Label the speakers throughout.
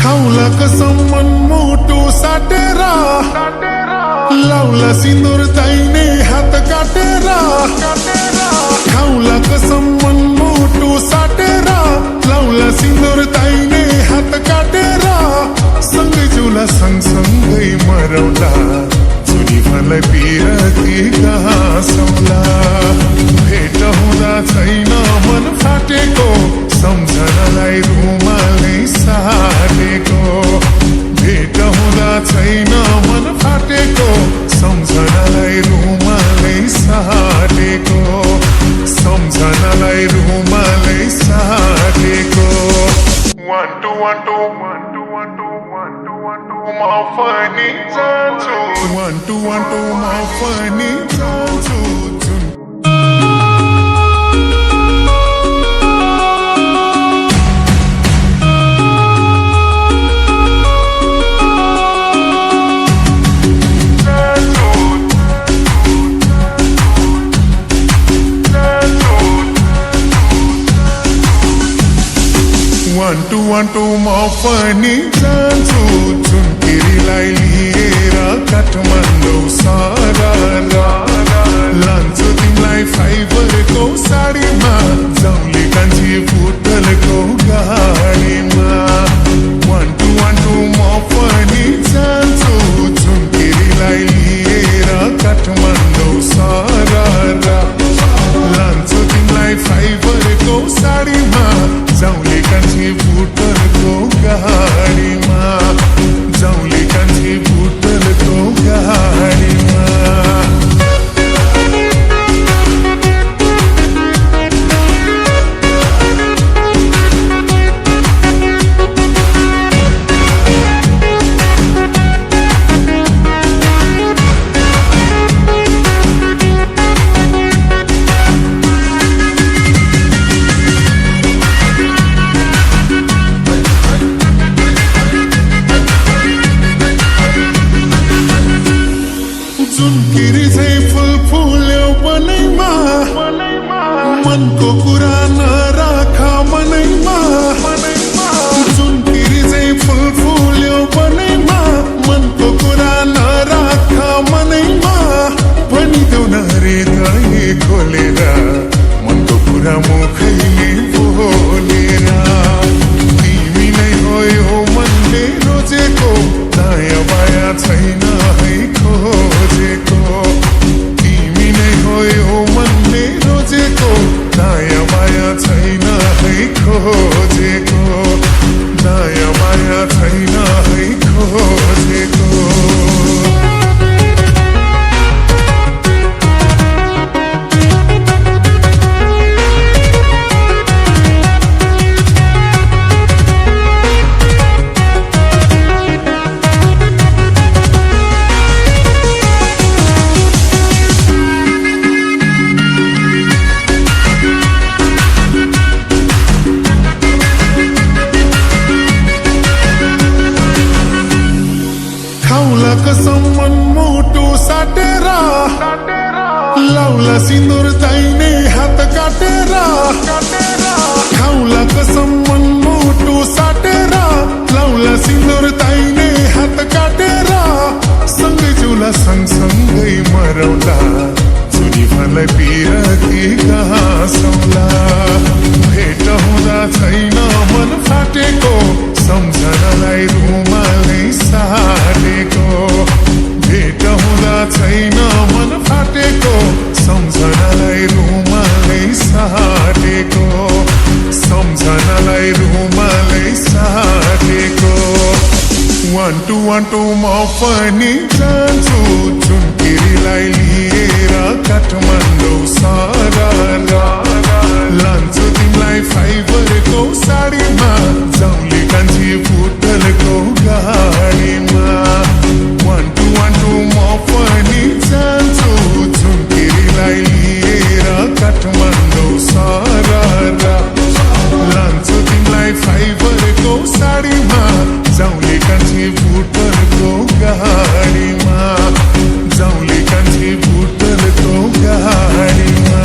Speaker 1: खाऊला कसम मनमोटू साटेरा लावला सिंदूर ताईने हात काटेरा खाऊला कसम मनमोटू साटेरा लावला सिंदूर ताईने हात काटेरा संग जुला संग संगई मरवला जुनी मला पिरती घासवला भेट हुँदा छैन मन फाटेको सम्झनालाई रुमालै साटेको भेट हुँदा छैन मन फाटेको सम्झनालाई रुमालै साटेको सम्झनालाई रुमालै साटेको 1 2 1 2 1 2 1 2 1 2 1 2 म पनि जान्छु 1 2 1 2 म पनि जान्छु 1 2 1 2 म पनि जान्छु झुन्किरीलाई लिएर काठमाडौँ सारा लान्छु तिमीलाई फाइबरको साडीमा जाउँले कान्छी बुटलको गाडीमा 1 2 1 2 म पनि जान्छु झुन्किरीलाई लिएर काठमाडौँ सारा लान्छु तिमीलाई फाइबरको साडीमा जाउँले कान्छी बुटलको गाडीमा जाउँले कान्छी बुटलको गाडीमा झुन्किरी चाहिँ फुल फुल्यो बनैमा मनको कुरा नराख मनैमा झुन्किरी चाहिँ फुल फुल्यो बनैमा मनको कुरा नराख मनैमा भनिदेऊ न हृदय खोलेर मनको कुरा मुखैले बोलेर तिमी नै हो यो मनले रोजेको दायाँ बायाँ छैन है खोजेको तिमी नै हो यो मनले रोजेको दायाँ बायाँ छैन है खोजेको दायाँ बायाँ छैन है खोजेको खाऊला कसम मनमोटू साटेरा लावला सिंदूर ताईने हात काटेरा खाऊला कसम मनमोटू साटेरा लावला सिंदूर ताईने हात काटेरा संग जुला संग संगै मरवला जुनी मलाई पिरती घासवला भेट हुँदा छैन मन फाटेको सम्झनालाई रुमालै साटेको भेट हुँदा छैन मन फाटेको सम्झनालाई रुमालै साटेको सम्झनालाई रुमालै साटेको 1 2 1 2 म पनि जान्छु झुन्किरीलाई लिएर काठमाडौँ सारा लान्छु तिमीलाई फाइबरको साडीमा जाउँले कान्छी बुटलको गाडीमा 1 2 1 2 म पनि जान्छु झुन्किरीलाई लिएर काठमाडौँ सारा लान्छु तिमीलाई फाइबरको साडीमा जाउँले कान्छी बुटलको गाडीमा जाउँले कान्छी बुटलको गाडीमा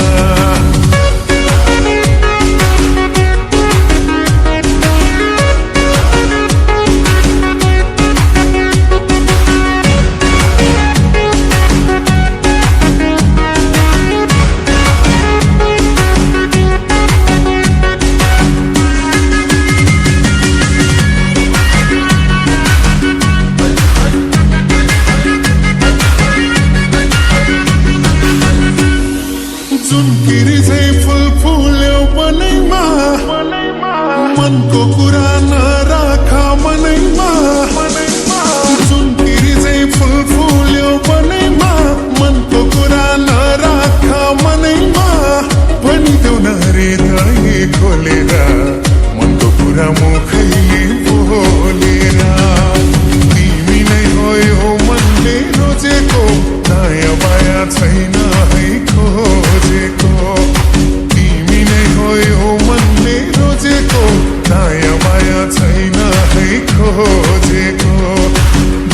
Speaker 1: खोजेको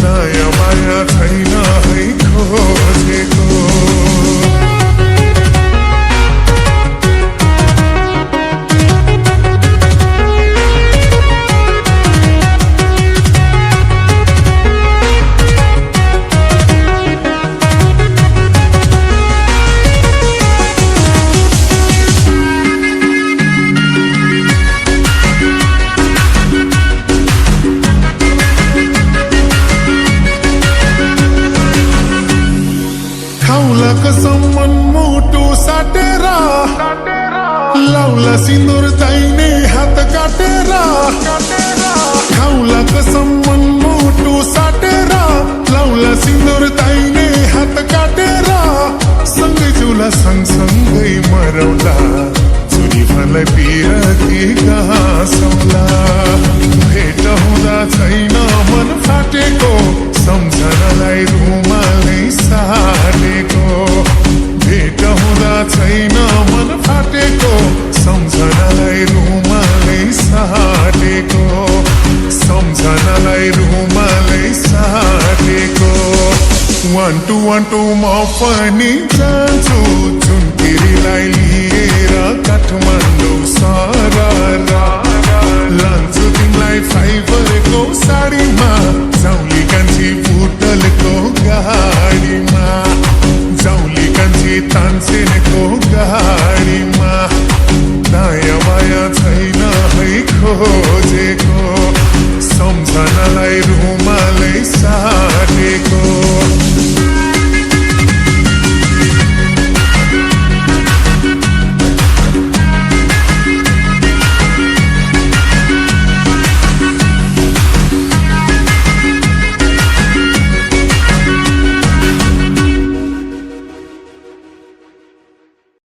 Speaker 1: नयाँ माया छैन है खोजेको खाउला कसम मन मुटु साटेर लाउला सिन्दुर दाहिने हात काटेर खाउला कसम मन मुटु साटेर लाउला सिन्दुर दाहिने हात काटेर सँगै जुला सँगसँगै मरौला चुरी फलै पिरती गाँसौला भेट हुँदा छैन मन फाटेको सम्झनालाई रुमालै साटेको भेट हुँदा छैन मन फाटेको सम्झनालाई रुमालै साटेको सम्झनालाई रुमालै साटेको वान्टु म पनि जान्छु झुन्किरीलाई लिएर काठमाडौँ सहर लान्छु तिमीलाई फाइबरको साडीमा